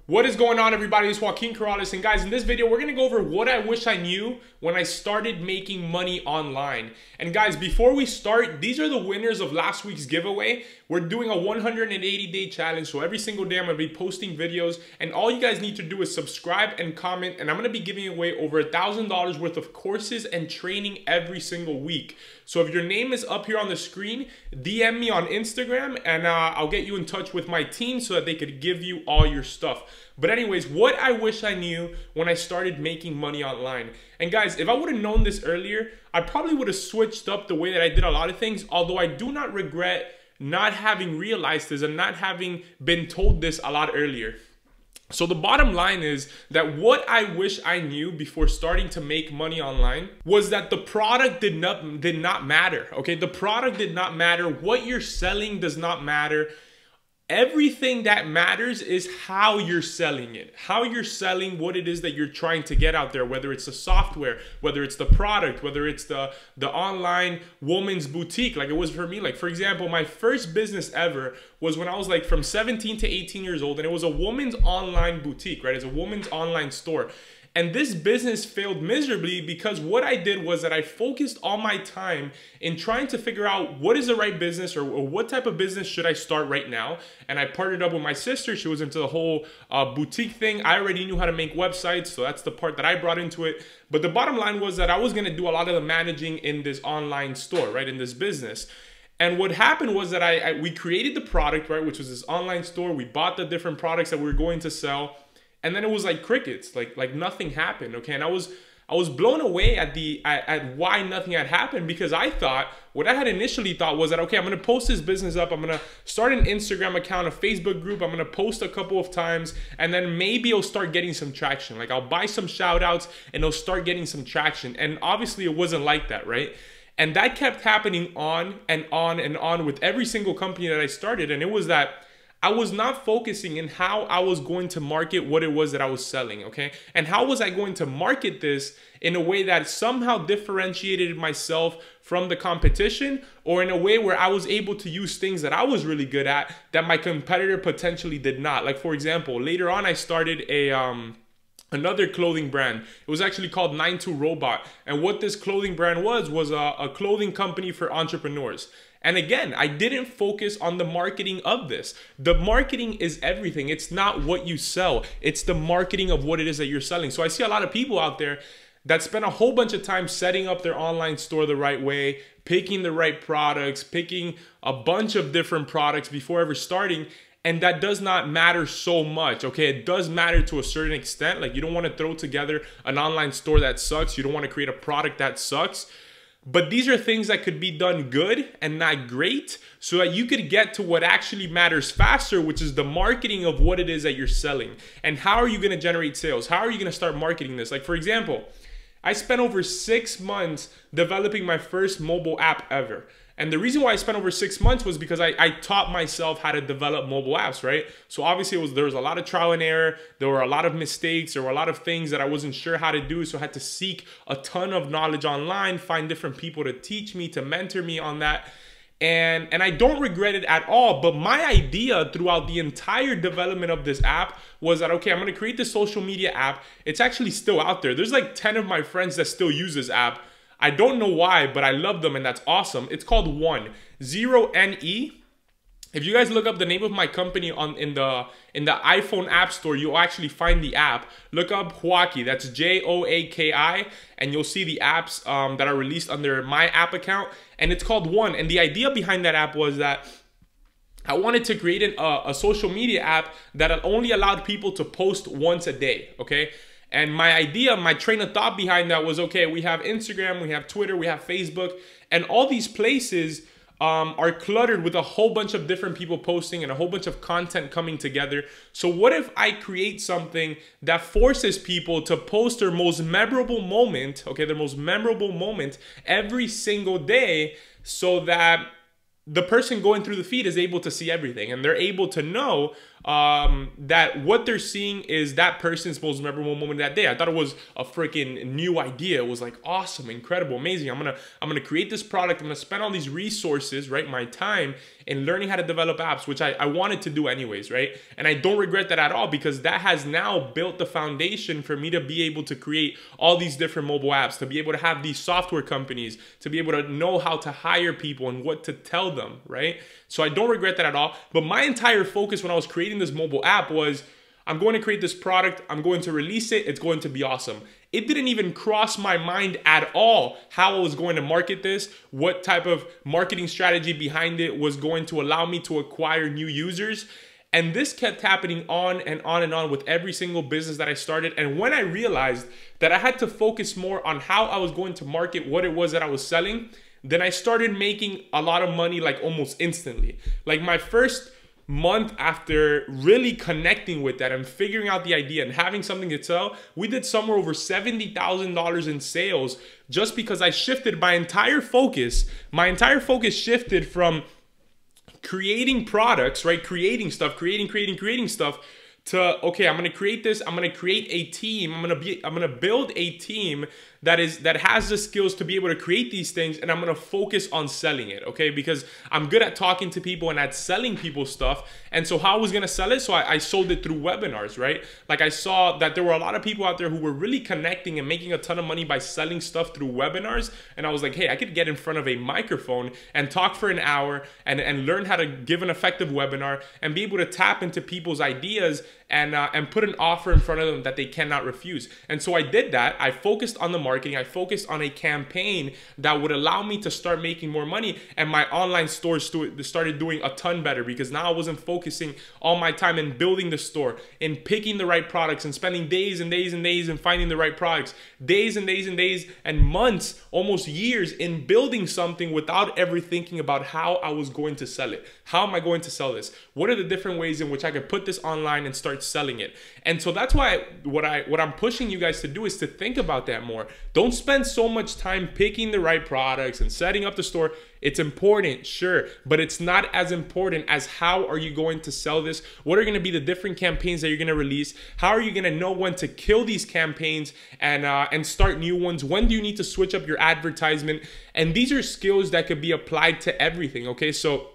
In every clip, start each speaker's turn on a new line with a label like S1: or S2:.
S1: What is going on, everybody? It's Joaquin Corrales, and guys, in this video we're gonna go over what I wish I knew when I started making money online. And guys, before we start, these are the winners of last week's giveaway. We're doing a 180-day challenge, so every single day I'm gonna be posting videos, and all you guys need to do is subscribe and comment, and I'm gonna be giving away over $1,000 worth of courses and training every single week. So if your name is up here on the screen, DM me on Instagram, and I'll get you in touch with my team so that they could give you all your stuff. But anyways, what I wish I knew when I started making money online. And guys, if I would have known this earlier, I probably would have switched up the way that I did a lot of things, although I do not regret not having realized this and not having been told this a lot earlier. So the bottom line is that what I wish I knew before starting to make money online was that the product did not matter, okay? The product did not matter. What you're selling does not matter. Everything that matters is how you're selling it, how you're selling what it is that you're trying to get out there, whether it's the software, whether it's the product, whether it's the online woman's boutique, like it was for me. Like, for example, my first business ever was when I was like from 17 to 18 years old, and it was a woman's online boutique, right? It's a woman's online store. And this business failed miserably because what I did was that I focused all my time in trying to figure out what is the right business or what type of business should I start right now. And I partnered up with my sister. She was into the whole boutique thing. I already knew how to make websites, so that's the part that I brought into it. But the bottom line was that I was gonna do a lot of the managing in this online store, right, in this business. And what happened was that we created the product, right, which was this online store. We bought the different products that we were going to sell. And then it was like crickets, like nothing happened, okay? And I was blown away at why nothing had happened, because I thought, what I had initially thought was that, okay, I'm gonna post this business up, I'm gonna start an Instagram account, a Facebook group, I'm gonna post a couple of times, and then maybe it'll start getting some traction. Like, I'll buy some shout outs and it'll start getting some traction. And obviously it wasn't like that, right? And that kept happening on and on and on with every single company that I started. And it was that I was not focusing in how I was going to market what it was that I was selling, okay? And how was I going to market this in a way that somehow differentiated myself from the competition, or in a way where I was able to use things that I was really good at that my competitor potentially did not. Like, for example, later on I started another clothing brand. It was actually called 9-2-Robot. And what this clothing brand was a clothing company for entrepreneurs. And again, I didn't focus on the marketing of this. The marketing is everything. It's not what you sell. It's the marketing of what it is that you're selling. So I see a lot of people out there that spend a whole bunch of time setting up their online store the right way, picking the right products, picking a bunch of different products before ever starting. And that does not matter so much, okay? It does matter to a certain extent. Like, you don't want to throw together an online store that sucks. You don't want to create a product that sucks. But these are things that could be done good and not great, so that you could get to what actually matters faster, which is the marketing of what it is that you're selling. And how are you going to generate sales? How are you going to start marketing this? Like, for example, I spent over 6 months developing my first mobile app ever. And the reason why I spent over 6 months was because I taught myself how to develop mobile apps, right? So obviously there was a lot of trial and error. There were a lot of mistakes. There were a lot of things that I wasn't sure how to do. So I had to seek a ton of knowledge online, find different people to teach me, to mentor me on that. And I don't regret it at all. But my idea throughout the entire development of this app was that, okay, I'm going to create this social media app. It's actually still out there. There's like 10 of my friends that still use this app. I don't know why, but I love them, and that's awesome. It's called One, ZeroNE. If you guys look up the name of my company in the iPhone App Store, you'll actually find the app. Look up Joaki, that's Joaki, and you'll see the apps that are released under my app account, and it's called One. And the idea behind that app was that I wanted to create a social media app that only allowed people to post once a day, okay? And my idea, my train of thought behind that was, okay, we have Instagram, we have Twitter, we have Facebook, and all these places are cluttered with a whole bunch of different people posting and a whole bunch of content coming together. So what if I create something that forces people to post their most memorable moment, okay, their most memorable moment every single day, so that the person going through the feed is able to see everything, and they're able to know that what they're seeing is that person's most memorable moment of that day. I thought it was a freaking new idea. It was like awesome, incredible, amazing. I'm gonna create this product. I'm gonna spend all these resources, right, my time in learning how to develop apps, which I wanted to do anyways, right? And I don't regret that at all, because that has now built the foundation for me to be able to create all these different mobile apps, to be able to have these software companies, to be able to know how to hire people and what to tell them, right? So I don't regret that at all. But my entire focus when I was creating this mobile app was, I'm going to create this product, I'm going to release it, it's going to be awesome. It didn't even cross my mind at all how I was going to market this, what type of marketing strategy behind it was going to allow me to acquire new users. And this kept happening on and on and on with every single business that I started. And when I realized that I had to focus more on how I was going to market what it was that I was selling, then I started making a lot of money like almost instantly. Like my first month after really connecting with that and figuring out the idea and having something to sell, we did somewhere over $70,000 in sales, just because I shifted my entire focus. My entire focus shifted from creating products, right? Creating stuff, creating stuff, to, okay, I'm gonna create this, I'm gonna create a team, I'm gonna build a team that has the skills to be able to create these things, and I'm gonna focus on selling it, okay? Because I'm good at talking to people and at selling people stuff. And so how I was gonna sell it? So I sold it through webinars, right? Like I saw that there were a lot of people out there who were really connecting and making a ton of money by selling stuff through webinars. And I was like, hey, I could get in front of a microphone and talk for an hour and learn how to give an effective webinar and be able to tap into people's ideas and put an offer in front of them that they cannot refuse. And so I did that. I focused on the marketing. I focused on a campaign that would allow me to start making more money. And my online store started doing a ton better, because now I wasn't focusing all my time in building the store, in picking the right products and spending days and days and days in finding the right products, days and days and days and months, almost years in building something without ever thinking about how I was going to sell it. How am I going to sell this? What are the different ways in which I could put this online and start selling it? And so that's why what I'm pushing you guys to do is to think about that more. Don't spend so much time picking the right products and setting up the store. It's important, sure, but it's not as important as how are you going to sell this? What are going to be the different campaigns that you're going to release? How are you going to know when to kill these campaigns and start new ones? When do you need to switch up your advertisement? And these are skills that could be applied to everything, okay? So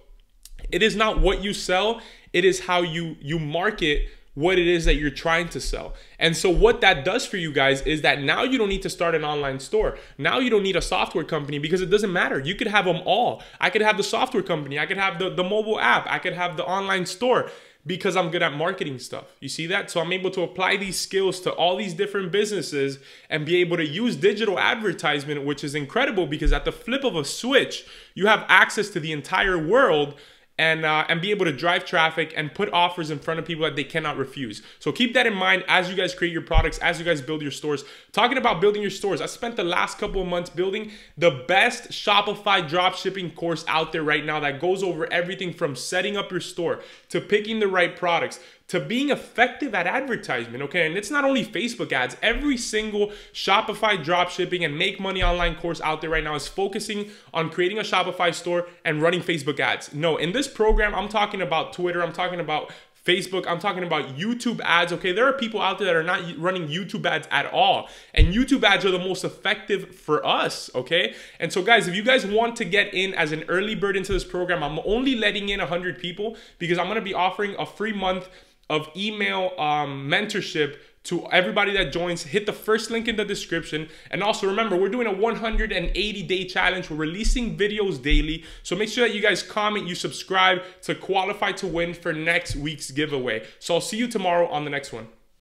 S1: it is not what you sell, it is how you market what it is that you're trying to sell. And so what that does for you guys is that now you don't need to start an online store. Now you don't need a software company, because it doesn't matter. You could have them all. I could have the software company. I could have the mobile app. I could have the online store, because I'm good at marketing stuff. You see that? So I'm able to apply these skills to all these different businesses and be able to use digital advertisement, which is incredible, because at the flip of a switch, you have access to the entire world and be able to drive traffic and put offers in front of people that they cannot refuse. So keep that in mind as you guys create your products, as you guys build your stores. Talking about building your stores, I spent the last couple of months building the best Shopify dropshipping course out there right now that goes over everything from setting up your store to picking the right products to being effective at advertisement, okay? And it's not only Facebook ads. Every single Shopify dropshipping and make money online course out there right now is focusing on creating a Shopify store and running Facebook ads. No, in this program, I'm talking about Twitter, I'm talking about Facebook, I'm talking about YouTube ads, okay? There are people out there that are not running YouTube ads at all. And YouTube ads are the most effective for us, okay? And so guys, if you guys want to get in as an early bird into this program, I'm only letting in 100 people, because I'm gonna be offering a free month of email mentorship to everybody that joins. Hit the first link in the description. And also remember, we're doing a 180-day challenge. We're releasing videos daily. So make sure that you guys comment, you subscribe to qualify to win for next week's giveaway. So I'll see you tomorrow on the next one.